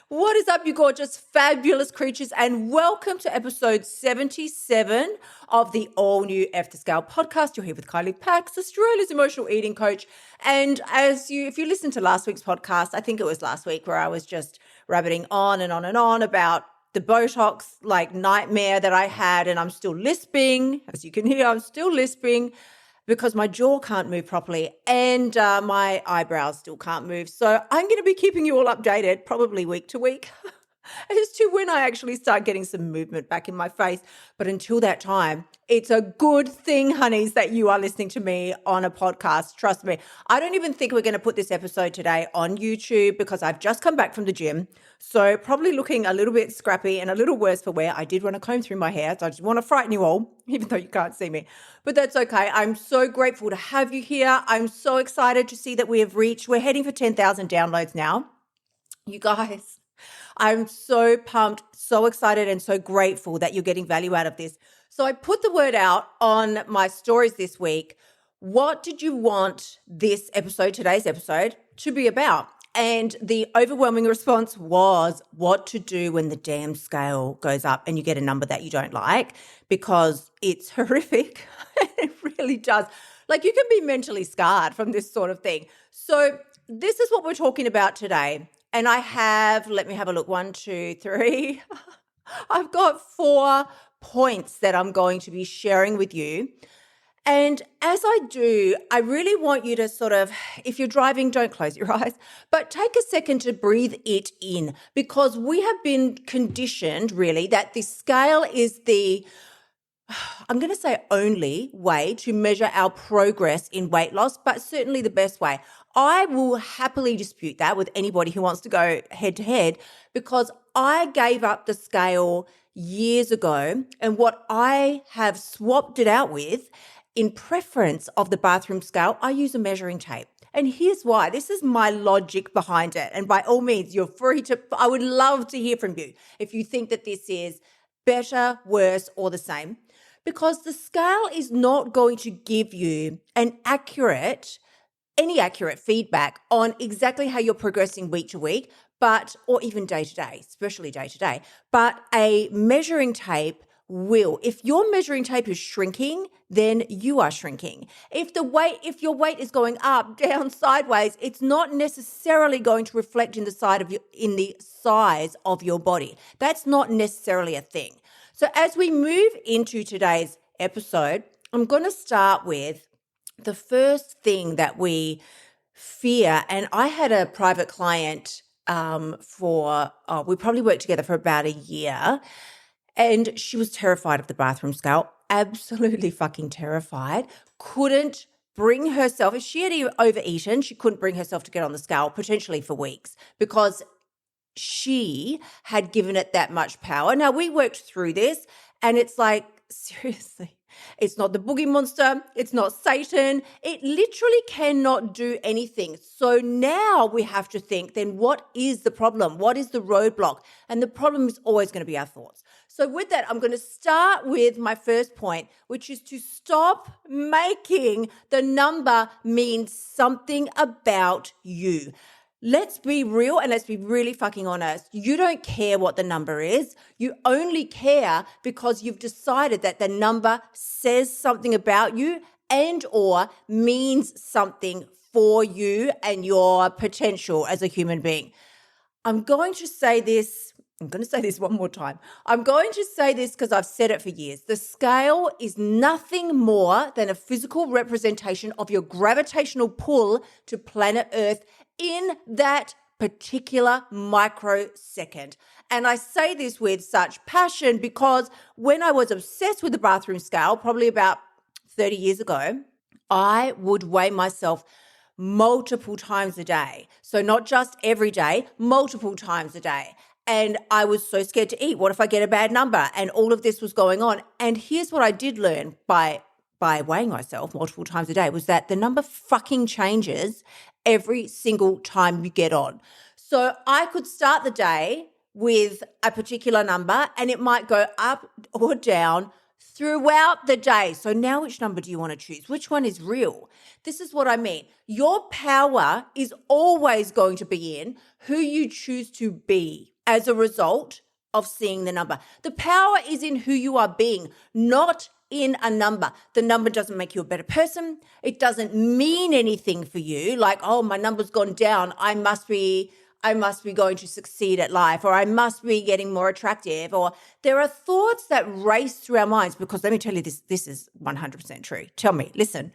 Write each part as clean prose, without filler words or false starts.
What is up, you gorgeous, fabulous creatures, and welcome to episode 77 of the all-new F to Scale podcast. You're here with Kylie Pax, Australia's emotional eating coach. And if you listened to last week's podcast, I think it was last week where I was just rabbiting on and on and on about the Botox nightmare that I had, and I'm still lisping. As you can hear, I'm still lisping because my jaw can't move properly and my eyebrows still can't move. So I'm going to be keeping you all updated, probably week to week, as to when I actually start getting some movement back in my face. But until that time, it's a good thing, honeys, that you are listening to me on a podcast. Trust me. I don't even think we're going to put this episode today on YouTube because I've just come back from the gym. So probably looking a little bit scrappy and a little worse for wear. I did run a comb through my hair, so I just want to frighten you all, even though you can't see me. But that's okay. I'm so grateful to have you here. I'm so excited to see that we're heading for 10,000 downloads now. You guys, I'm so pumped, so excited, and so grateful that you're getting value out of this. So I put the word out on my stories this week. What did you want today's episode, to be about? And the overwhelming response was what to do when the damn scale goes up and you get a number that you don't like, because it's horrific. It really does. You can be mentally scarred from this sort of thing. So this is what we're talking about today. And let me have a look, 1, 2, 3. I've got 4 points that I'm going to be sharing with you. And as I do, I really want you to if you're driving, don't close your eyes, but take a second to breathe it in, because we have been conditioned really that the scale is I'm going to say only way to measure our progress in weight loss, but certainly the best way. I will happily dispute that with anybody who wants to go head to head, because I gave up the scale years ago, and what I have swapped it out with, in preference of the bathroom scale, I use a measuring tape. And here's why. This is my logic behind it. And by all means, I would love to hear from you if you think that this is better, worse, or the same. Because the scale is not going to give you any accurate feedback on exactly how you're progressing week to week, or even day to day, especially day to day. But a measuring tape will. If your measuring tape is shrinking, then you are shrinking. If your weight is going up, down, sideways, it's not necessarily going to reflect in the size of your body. That's not necessarily a thing. So as we move into today's episode, I'm going to start with the first thing that we fear. And I had a private client we probably worked together for about a year. And she was terrified of the bathroom scale, absolutely fucking terrified. Couldn't bring herself, if she had overeaten, she couldn't bring herself to get on the scale, potentially for weeks, because she had given it that much power. Now, we worked through this, and it's seriously, it's not the boogie monster. It's not Satan. It literally cannot do anything. So now we have to think, then what is the problem? What is the roadblock? And the problem is always going to be our thoughts. So with that, I'm going to start with my first point, which is to stop making the number mean something about you. Let's be real and let's be really fucking honest. You don't care what the number is. You only care because you've decided that the number says something about you and or means something for you and your potential as a human being. I'm going to say this one more time. I'm going to say this because I've said it for years. The scale is nothing more than a physical representation of your gravitational pull to planet Earth in that particular microsecond. And I say this with such passion because when I was obsessed with the bathroom scale, probably about 30 years ago, I would weigh myself multiple times a day. So not just every day, multiple times a day. And I was so scared to eat. What if I get a bad number? And all of this was going on. And here's what I did learn by weighing myself multiple times a day was that the number fucking changes every single time you get on. So I could start the day with a particular number and it might go up or down throughout the day. So now which number do you want to choose? Which one is real? This is what I mean. Your power is always going to be in who you choose to be. as a result of seeing the number. The power is in who you are being, not in a number. The number doesn't make you a better person. It doesn't mean anything for you. Like, oh, my number's gone down. I must be going to succeed at life, or I must be getting more attractive. Or there are thoughts that race through our minds, because let me tell you this is 100% true. Tell me, listen.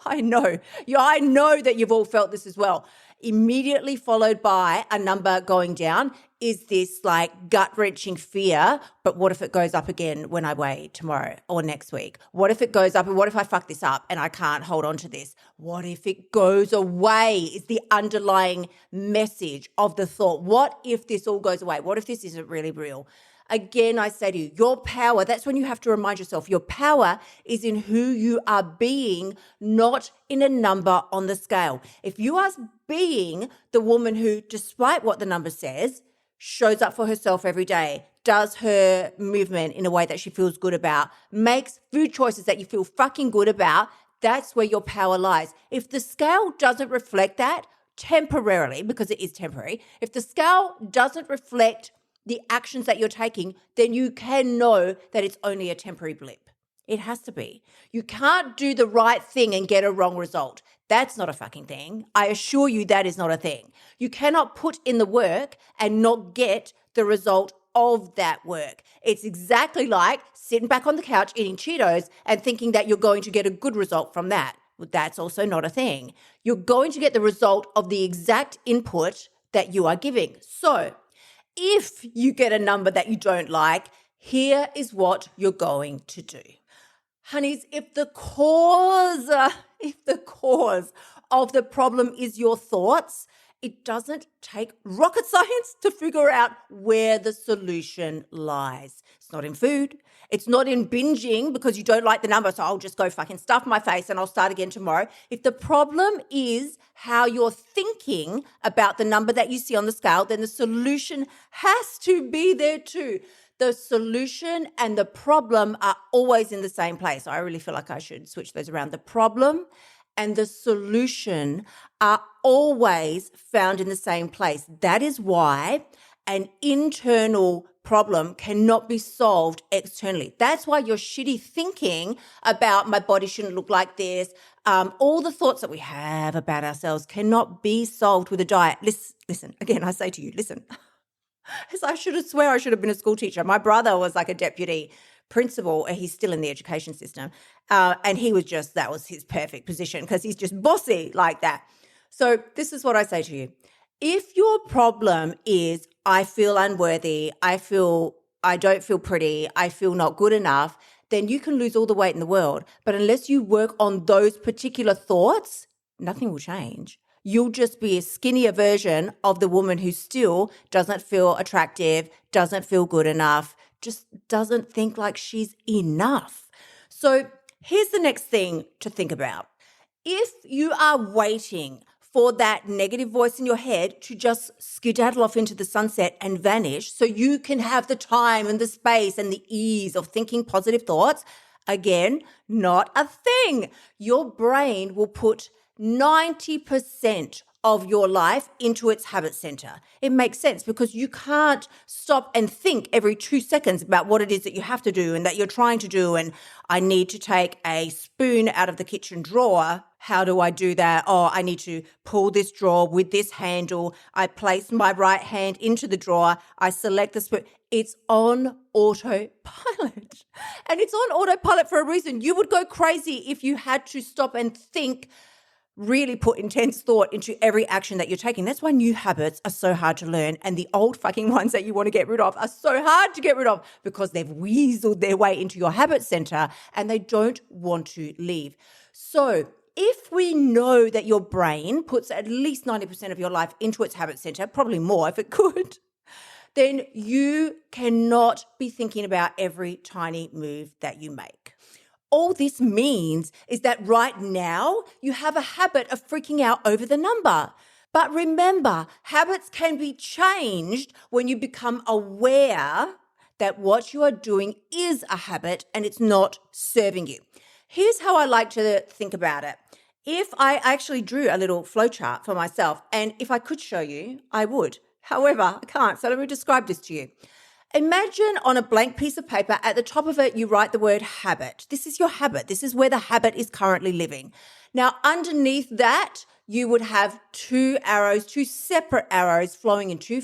I know. I know that you've all felt this as well. Immediately followed by a number going down is this like gut-wrenching fear, but what if it goes up again when I weigh tomorrow or next week? What if it goes up, and what if I fuck this up and I can't hold on to this? What if it goes away is the underlying message of the thought. What if this all goes away? What if this isn't really real? Again, I say to you, your power, that's when you have to remind yourself, your power is in who you are being, not in a number on the scale. If you are being the woman who, despite what the number says, shows up for herself every day, does her movement in a way that she feels good about, makes food choices that you feel fucking good about, that's where your power lies. If the scale doesn't reflect that temporarily, because it is temporary, if the scale doesn't reflect the actions that you're taking, then you can know that it's only a temporary blip. It has to be. You can't do the right thing and get a wrong result. That's not a fucking thing. I assure you that is not a thing. You cannot put in the work and not get the result of that work. It's exactly like sitting back on the couch eating Cheetos and thinking that you're going to get a good result from that. Well, that's also not a thing. You're going to get the result of the exact input that you are giving. So, if you get a number that you don't like, here is what you're going to do. Honeys, if the cause of the problem is your thoughts, it doesn't take rocket science to figure out where the solution lies. It's not in food. It's not in binging because you don't like the number, so I'll just go fucking stuff my face and I'll start again tomorrow. If the problem is how you're thinking about the number that you see on the scale, then the solution has to be there too. The solution and the problem are always in the same place. I really feel like I should switch those around. The problem and the solution are always found in the same place. That is why an internal problem cannot be solved externally. That's why your shitty thinking about my body shouldn't look like this, all the thoughts that we have about ourselves cannot be solved with a diet. Listen, again, I say to you, listen. As I should have been a school teacher. My brother was like a deputy principal. He's still in the education system. And that was his perfect position because he's just bossy like that. So this is what I say to you. If your problem is, I feel unworthy, I don't feel pretty, I feel not good enough, then you can lose all the weight in the world. But unless you work on those particular thoughts, nothing will change. You'll just be a skinnier version of the woman who still doesn't feel attractive, doesn't feel good enough, just doesn't think like she's enough. So here's the next thing to think about. If you are waiting for that negative voice in your head to just skedaddle off into the sunset and vanish so you can have the time and the space and the ease of thinking positive thoughts, again, not a thing. Your brain will put 90% of your life into its habit center. It makes sense because you can't stop and think every 2 seconds about what it is that you have to do and that you're trying to do. And I need to take a spoon out of the kitchen drawer. How do I do that? Oh, I need to pull this drawer with this handle. I place my right hand into the drawer. I select the spoon. It's on autopilot. And it's on autopilot for a reason. You would go crazy if you had to stop and think, really put intense thought into every action that you're taking. That's why new habits are so hard to learn, and the old fucking ones that you want to get rid of are so hard to get rid of because they've weaseled their way into your habit center and they don't want to leave. So if we know that your brain puts at least 90% of your life into its habit center, probably more if it could, then you cannot be thinking about every tiny move that you make. All this means is that right now you have a habit of freaking out over the number. But remember, habits can be changed when you become aware that what you are doing is a habit and it's not serving you. Here's how I like to think about it. If I actually drew a little flowchart for myself, and if I could show you, I would. However, I can't. So let me describe this to you. Imagine on a blank piece of paper, at the top of it, you write the word habit. This is your habit. This is where the habit is currently living. Now, underneath that, you would have two arrows, two separate arrows flowing in two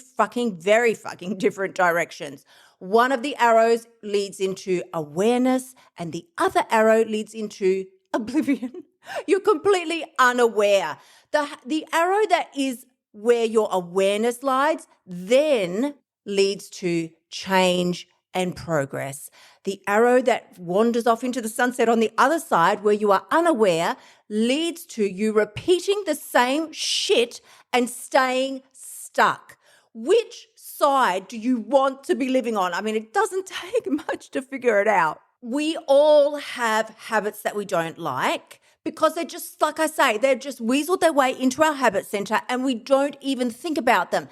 very fucking different directions. One of the arrows leads into awareness and the other arrow leads into oblivion. You're completely unaware. The arrow that is where your awareness lies then leads to change and progress. The arrow that wanders off into the sunset on the other side, where you are unaware, leads to you repeating the same shit and staying stuck. Which side do you want to be living on? I mean, it doesn't take much to figure it out. We all have habits that we don't like because they're just, like I say, they've just weaseled their way into our habit center and we don't even think about them.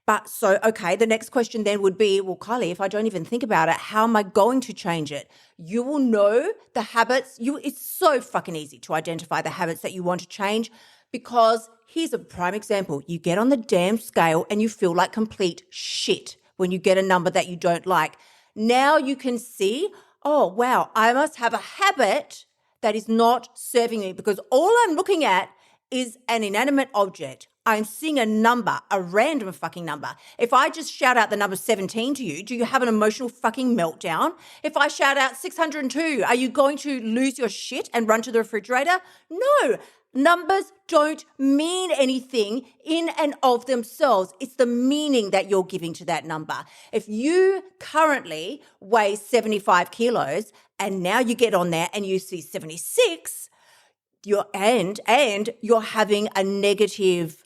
But so, okay, the next question then would be, well, Kylie, if I don't even think about it, how am I going to change it? You will know the habits. It's so fucking easy to identify the habits that you want to change because here's a prime example. You get on the damn scale and you feel like complete shit when you get a number that you don't like. Now you can see, oh, wow, I must have a habit that is not serving me because all I'm looking at is an inanimate object. I'm seeing a number, a random fucking number. If I just shout out the number 17 to you, do you have an emotional fucking meltdown? If I shout out 602, are you going to lose your shit and run to the refrigerator? No. Numbers don't mean anything in and of themselves. It's the meaning that you're giving to that number. If you currently weigh 75 kilos and now you get on there and you see 76, you're having a negative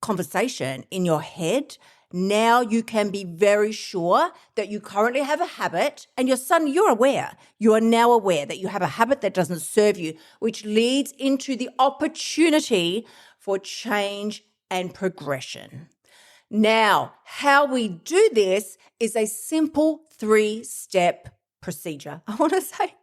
conversation in your head, now you can be very sure that you currently have a habit and you're aware. You are now aware that you have a habit that doesn't serve you, which leads into the opportunity for change and progression. Now, how we do this is a simple 3-step procedure. I want to say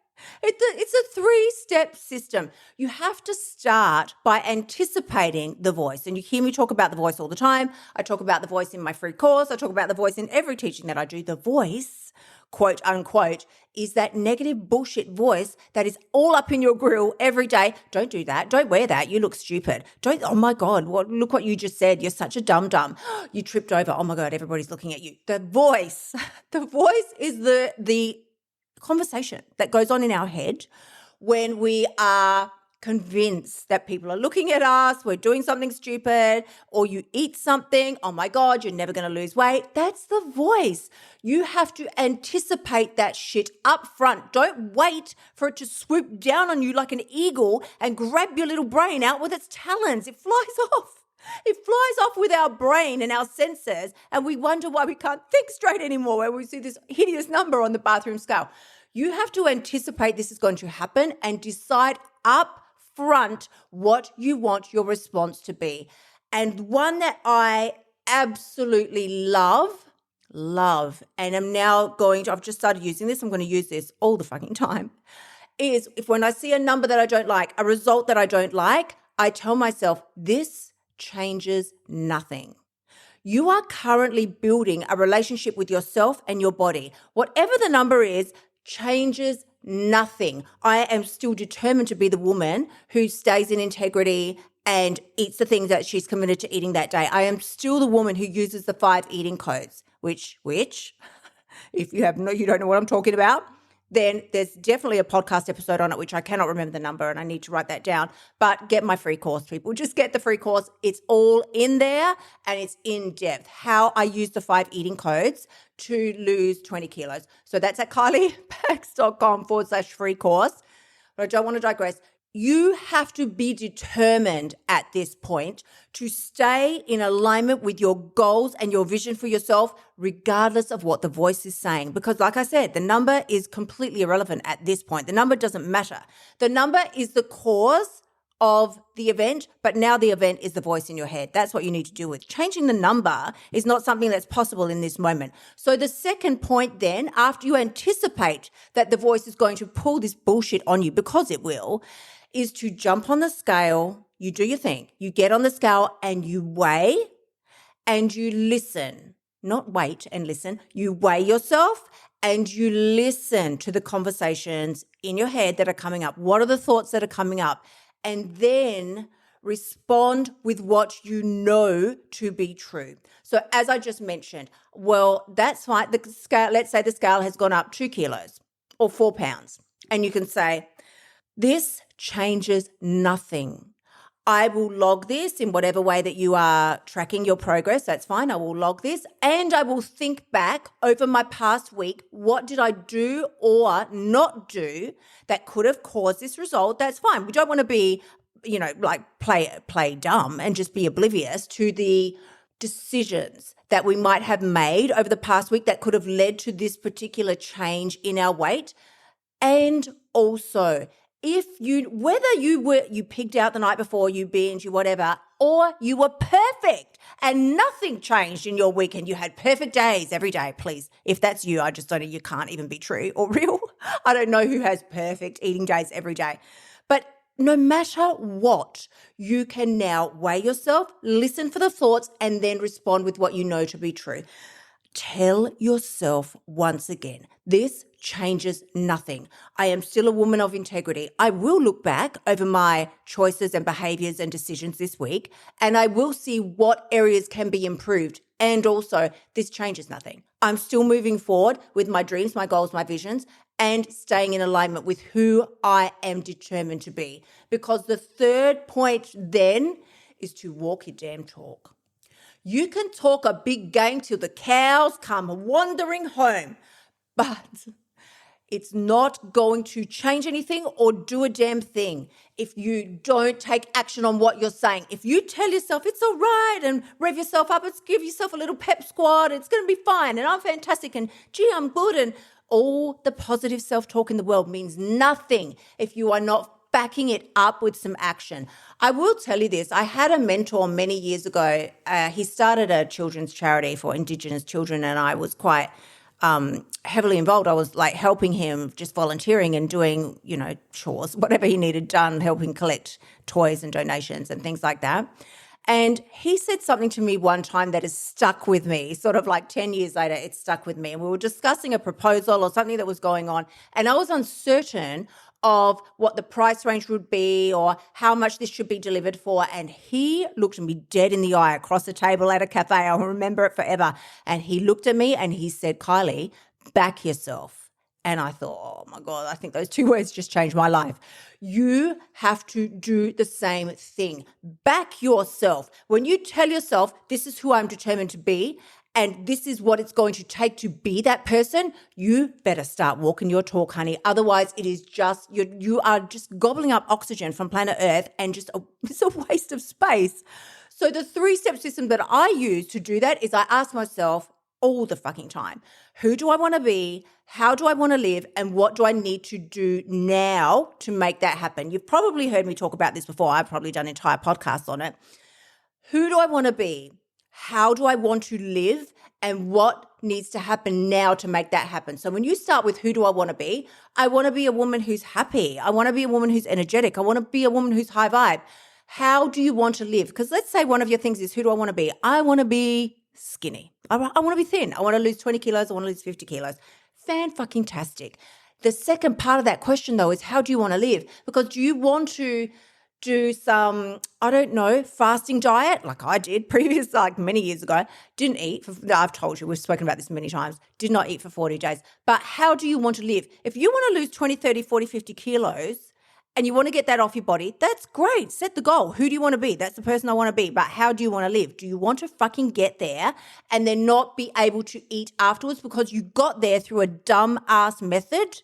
it's a 3-step system. You have to start by anticipating the voice. And you hear me talk about the voice all the time. I talk about the voice in my free course. I talk about the voice in every teaching that I do. The voice, quote unquote, is that negative bullshit voice that is all up in your grill every day. Don't do that. Don't wear that. You look stupid. Oh my God, look what you just said. You're such a dum-dum. You tripped over. Oh my God, everybody's looking at you. The voice is the conversation that goes on in our head when we are convinced that people are looking at us, we're doing something stupid, or you eat something, oh my God, you're never going to lose weight. That's the voice. You have to anticipate that shit up front. Don't wait for it to swoop down on you like an eagle and grab your little brain out with its talons. It flies off. It flies off with our brain and our senses, and we wonder why we can't think straight anymore when we see this hideous number on the bathroom scale. You have to anticipate this is going to happen and decide up front what you want your response to be. And one that I absolutely love, and I've just started using this, I'm going to use this all the fucking time, is if when I see a number that I don't like, a result that I don't like, I tell myself, this changes nothing. You are currently building a relationship with yourself and your body. Whatever the number is, changes nothing. I am still determined to be the woman who stays in integrity and eats the things that she's committed to eating that day. I am still the woman who uses the 5 eating codes, which if you don't know what I'm talking about, then there's definitely a podcast episode on it, which I cannot remember the number and I need to write that down. But get my free course, people. Just get the free course. It's all in there and it's in depth. How I use the 5 eating codes to lose 20 kilos. So that's at kyliepax.com/free course. But I don't want to digress. You have to be determined at this point to stay in alignment with your goals and your vision for yourself, regardless of what the voice is saying. Because like I said, the number is completely irrelevant at this point. The number doesn't matter. The number is the cause of the event, but now the event is the voice in your head. That's what you need to deal with. Changing the number is not something that's possible in this moment. So the second point then, after you anticipate that the voice is going to pull this bullshit on you, because it will, is to jump on the scale. You do your thing. You get on the scale and you weigh, and you listen, not wait and listen. You weigh yourself and you listen to the conversations in your head that are coming up. What are the thoughts that are coming up? And then respond with what you know to be true. So as I just mentioned, well, that's fine. The scale, let's say the scale has gone up 2 kilos or 4 pounds. And you can say, this changes nothing. I will log this in whatever way that you are tracking your progress. That's fine. I will log this and I will think back over my past week. What did I do or not do that could have caused this result? That's fine. We don't want to be, like play dumb and just be oblivious to the decisions that we might have made over the past week that could have led to this particular change in our weight. And also, whether you pigged out the night before, you binge, you whatever, or you were perfect and nothing changed in your weekend, you had perfect days every day, please. If that's you, I just don't know, you can't even be true or real. I don't know who has perfect eating days every day. But no matter what, you can now weigh yourself, listen for the thoughts, and then respond with what you know to be true. Tell yourself once again, this changes nothing. I am still a woman of integrity. I will look back over my choices and behaviors and decisions this week, and I will see what areas can be improved. And also, this changes nothing. I'm still moving forward with my dreams, my goals, my visions, and staying in alignment with who I am determined to be. Because the third point then is to walk your damn talk. You can talk a big game till the cows come wandering home, but it's not going to change anything or do a damn thing if you don't take action on what you're saying. If you tell yourself it's all right and rev yourself up, it's give yourself a little pep squad, it's going to be fine and I'm fantastic and gee, I'm good, and all the positive self-talk in the world means nothing if you are not backing it up with some action. I will tell you this. I had a mentor many years ago. He started a children's charity for Indigenous children, and I was quite heavily involved. I was like helping him, just volunteering and doing, chores, whatever he needed done, helping collect toys and donations and things like that. And he said something to me one time that has stuck with me, sort of like 10 years later, it stuck with me. And we were discussing a proposal or something that was going on, and I was uncertain of what the price range would be or how much this should be delivered for. And he looked me dead in the eye across the table at a cafe. I'll remember it forever. And he looked at me and he said, Kylie, back yourself. And I thought, oh my God, I think those 2 words just changed my life. You have to do the same thing. Back yourself. When you tell yourself, this is who I'm determined to be, and this is what it's going to take to be that person, you better start walking your talk, honey. Otherwise, it is just, you are just gobbling up oxygen from planet Earth and it's a waste of space. So the 3-step system that I use to do that is I ask myself all the fucking time, who do I want to be? How do I want to live? And what do I need to do now to make that happen? You've probably heard me talk about this before. I've probably done entire podcasts on it. Who do I want to be? How do I want to live? And what needs to happen now to make that happen? So when you start with who do I want to be? I want to be a woman who's happy. I want to be a woman who's energetic. I want to be a woman who's high vibe. How do you want to live? Because let's say one of your things is, who do I want to be? I want to be skinny. I want to be thin. I want to lose 20 kilos. I want to lose 50 kilos. Fan-fucking-tastic. The second part of that question, though, is how do you want to live? Because do you want to do some, fasting diet like I did like many years ago? Didn't eat I've told you, we've spoken about this many times, did not eat for 40 days. But how do you want to live? If you want to lose 20, 30, 40, 50 kilos, and you want to get that off your body, that's great. Set the goal. Who do you want to be? That's the person I want to be. But how do you want to live? Do you want to fucking get there and then not be able to eat afterwards because you got there through a dumb ass method?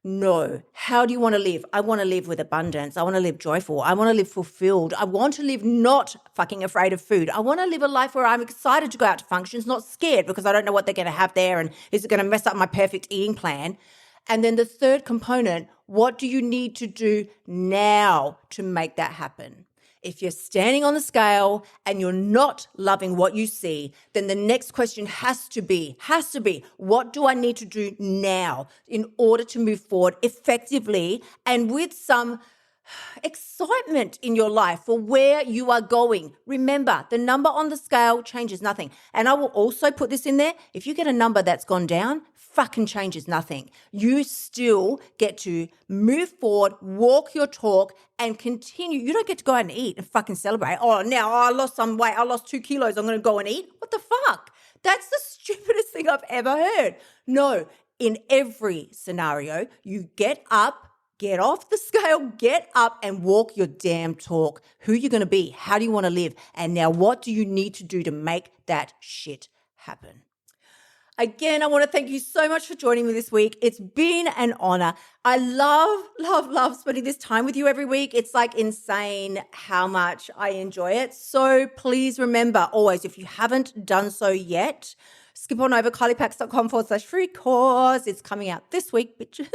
No. How do you want to live? I want to live with abundance. I want to live joyful. I want to live fulfilled. I want to live not fucking afraid of food. I want to live a life where I'm excited to go out to functions, not scared because I don't know what they're going to have there and is it going to mess up my perfect eating plan? And then the third component, what do you need to do now to make that happen? If you're standing on the scale and you're not loving what you see, then the next question has to be, what do I need to do now in order to move forward effectively and with some excitement in your life for where you are going. Remember, the number on the scale changes nothing. And I will also put this in there. If you get a number that's gone down, fucking changes nothing. You still get to move forward, walk your talk, and continue. You don't get to go out and eat and fucking celebrate. Oh, now I lost some weight. I lost 2 kilos. I'm going to go and eat. What the fuck? That's the stupidest thing I've ever heard. No, in every scenario, you get up, get off the scale, get up and walk your damn talk. Who you're going to be, how do you want to live, and now what do you need to do to make that shit happen? Again, I want to thank you so much for joining me this week. It's been an honor. I love spending this time with you every week. It's like insane how much I enjoy it. So please remember always, if you haven't done so yet, skip on over kyliepax.com/free course. It's coming out this week, bitches.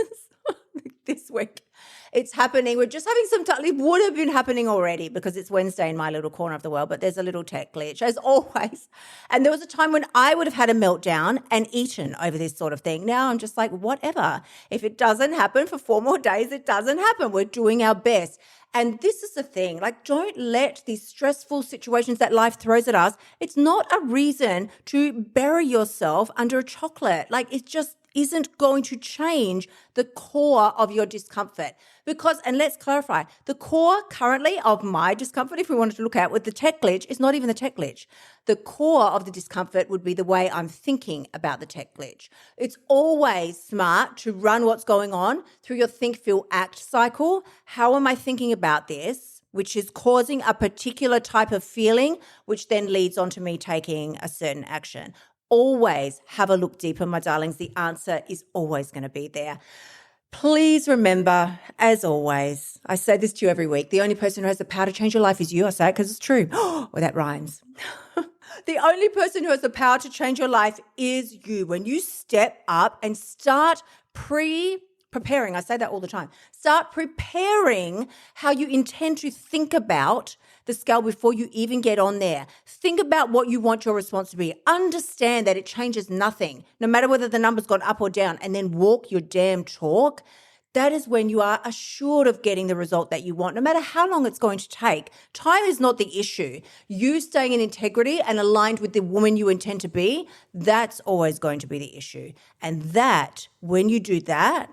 This week. It's happening. We're just having some time. It would have been happening already because it's Wednesday in my little corner of the world, but there's a little tech glitch as always. And there was a time when I would have had a meltdown and eaten over this sort of thing. Now I'm just like, whatever. If it doesn't happen for 4 more days, it doesn't happen. We're doing our best. And this is the thing, like, don't let these stressful situations that life throws at us, it's not a reason to bury yourself under a chocolate. Like, it just isn't going to change the core of your discomfort. Because, and let's clarify, the core currently of my discomfort, if we wanted to look at with the tech glitch, is not even the tech glitch. The core of the discomfort would be the way I'm thinking about the tech glitch. It's always smart to run what's going on through your think, feel, act cycle. How am I thinking about this? Which is causing a particular type of feeling, which then leads on to me taking a certain action. Always have a look deeper, my darlings. The answer is always going to be there. Please remember, as always, I say this to you every week, the only person who has the power to change your life is you. I say it because it's true. Oh, that rhymes. The only person who has the power to change your life is you. When you step up and start preparing, I say that all the time, start preparing how you intend to think about the scale before you even get on there. Think about what you want your response to be. Understand that it changes nothing, no matter whether the number's gone up or down, and then walk your damn talk. That is when you are assured of getting the result that you want, no matter how long it's going to take. Time is not the issue. You staying in integrity and aligned with the woman you intend to be, that's always going to be the issue. And that, when you do that,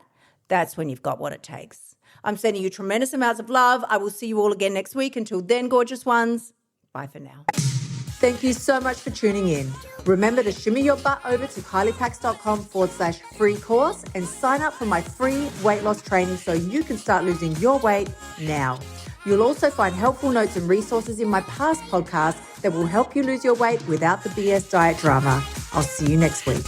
that's when you've got what it takes. I'm sending you tremendous amounts of love. I will see you all again next week. Until then, gorgeous ones, bye for now. Thank you so much for tuning in. Remember to shimmy your butt over to kyliepax.com/free course and sign up for my free weight loss training so you can start losing your weight now. You'll also find helpful notes and resources in my past podcasts that will help you lose your weight without the BS diet drama. I'll see you next week.